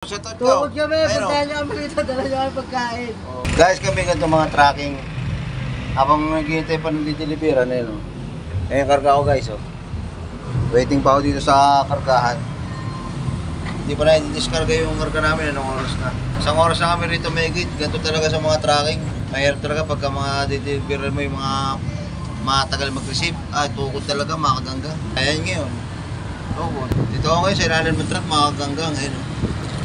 Tukod kami, pagkain niyo kami dito, dala niyo kami pagkain. Guys, kami ganito mga tracking. Habang naghihintay pa ng dideliveran, ayun o. Ayun yung karga ko guys o. Waiting pa ako dito sa kargahan. Hindi pa na i-discarga yung karga namin, anong oras na. Isang oras na kami rito megit. Ganito talaga sa mga tracking. Mahirap talaga pagka mga dideliveran mo yung mga matagal mag-receive. Tukod talaga, makaganggang. Ayan ngayon. Tukod. Dito ako ngayon sa ilalim ng truck, makaganggang. Ayun o.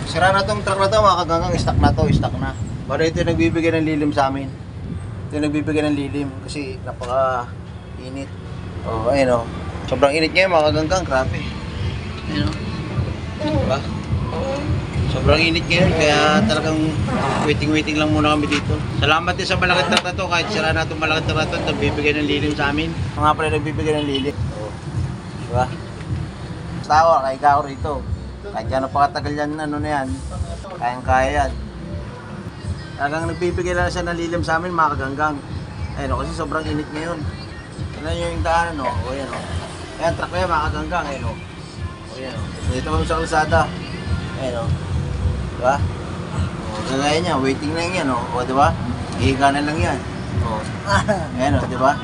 Sira na tong truck na to, mga kaganggang, stock na to, stock na. Pero ito yung nagbibigay ng lilim sa amin. Ito yung nagbibigay ng lilim kasi napaka-init. Oh, ayun o. Sobrang init ngayon, mga kaganggang, grabe. Ayun o. Diba? Sobrang init ngayon, kaya talagang waiting lang muna kami dito. Salamat din sa malaking truck na to, kahit sira na itong malaking truck na to, nagbibigay ng lilim sa amin. Mga pala nagbibigay ng lilim. Oh. Diba? Tawa, kaya ako rito. Kahit yan napakatagal yan, ano na yan, kayang-kaya yan. Talagang nagbibigay lang siya ng lilim sa amin, mga kaganggang. Ayun o, kasi sobrang init ngayon. Yan yung daanan o, o yan o. Ayan, truck na yan, mga kaganggang, ayun o. O yan o, dito kami sa kalsada. Ayun o. Diba? O, kagaya niya, waiting lang yan o. O, diba? Hihiga na lang yan. O, ayan o, diba?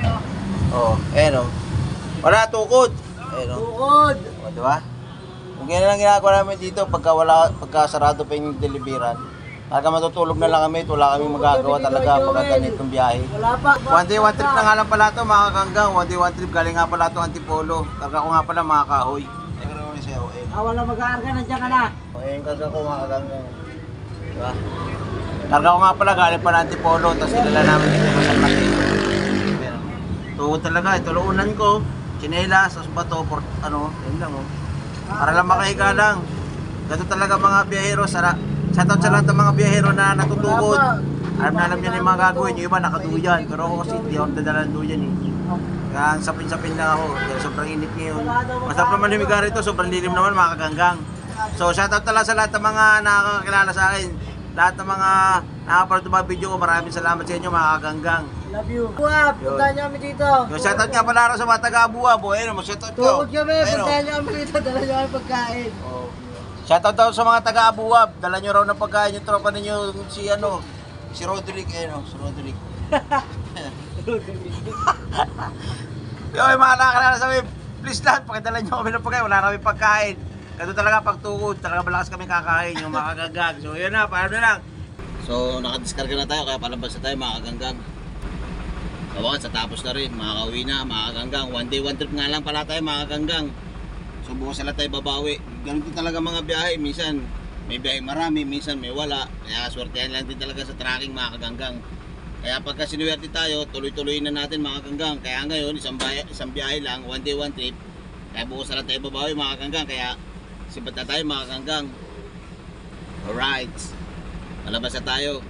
O, ayan o. Wala, tukod. Ayun o. Tukod! O, diba? Kung ganyan lang ginagawa namin dito, pagka sarado pa yung deliveran, talaga matutulog na lang kami, wala kami magagawa talaga pagka ganitong biyahe. Wala pa. One day, one trip na nga lang pala ito, mga kaganggang. One day, one trip, galing nga pala ito, Antipolo. Karga ko nga pala, mga kahoy. Wala mag-aarga, nandiyan ka na. Ayun, karga ko, mga kaganggang. Diba? Karga ko nga pala, galing pala Antipolo, tapos kilala namin dito sa San Mateo. Tuhod talaga, ito luunan ko, chinelas, tapos bato, yun lang o. Para lang makahiga lang. Ganito talaga mga biyahero. Shoutout sa lahat ng mga biyahero na natutugod. Alam niya yung mga gagawin. Yung iba nakaduyan. Pero ako kasi hindi ako nadala ng duyan eh. Kaya sapin-sapin lang ako. Dahil sobrang init ngayon. Masarap naman lumiga rito. Sobrang lilim naman, mga kaganggang. So shoutout talaga sa lahat ng mga nakakakilala sa akin. Lahat ng mga nakapanood ng mga video ko. Maraming salamat sa inyo, mga kaganggang. Love you. Buwap, puntahan niyo kami dito. So shoutout nga pala sa mga taga-Buwab. Ayun, mag-shoutout ko. Tukod kami, puntahan niyo kami dito, dala niyo kami pagkain. Shoutout daw sa mga taga-Abuwab. Dala nyo raw ng pagkain yung tropa ninyo, si Roderick, si Roderick. Yung mga nakakalala sa amin, please lahat, pakidala nyo kami ng pagkain, wala kami pagkain. Ganito talaga pagtukod, talaga malakas kami kakain, yung mga kagagag. So yun na, paano na lang. So nakadiskarga na tayo, kaya palabas na tayo, mga kaganggang. Sa tapos na rin, makakauwi na, mga kaganggang. One day, one trip nga lang pala tayo, mga kaganggang. So bukas sila tayo babawi. Ganito talaga mga biyahe. Minsan may biyahe marami, minsan may wala. Kaya swertehan lang din talaga sa tracking, mga kaganggang. Kaya pagka sinuwerte tayo, tuloy-tuloy na natin, mga kaganggang. Kaya ngayon, isang biyahe lang, one day, one trip. Kaya bukas sila tayo babawi, mga kaganggang. Kaya sibat na tayo, mga kaganggang. Alright, malabas na tayo.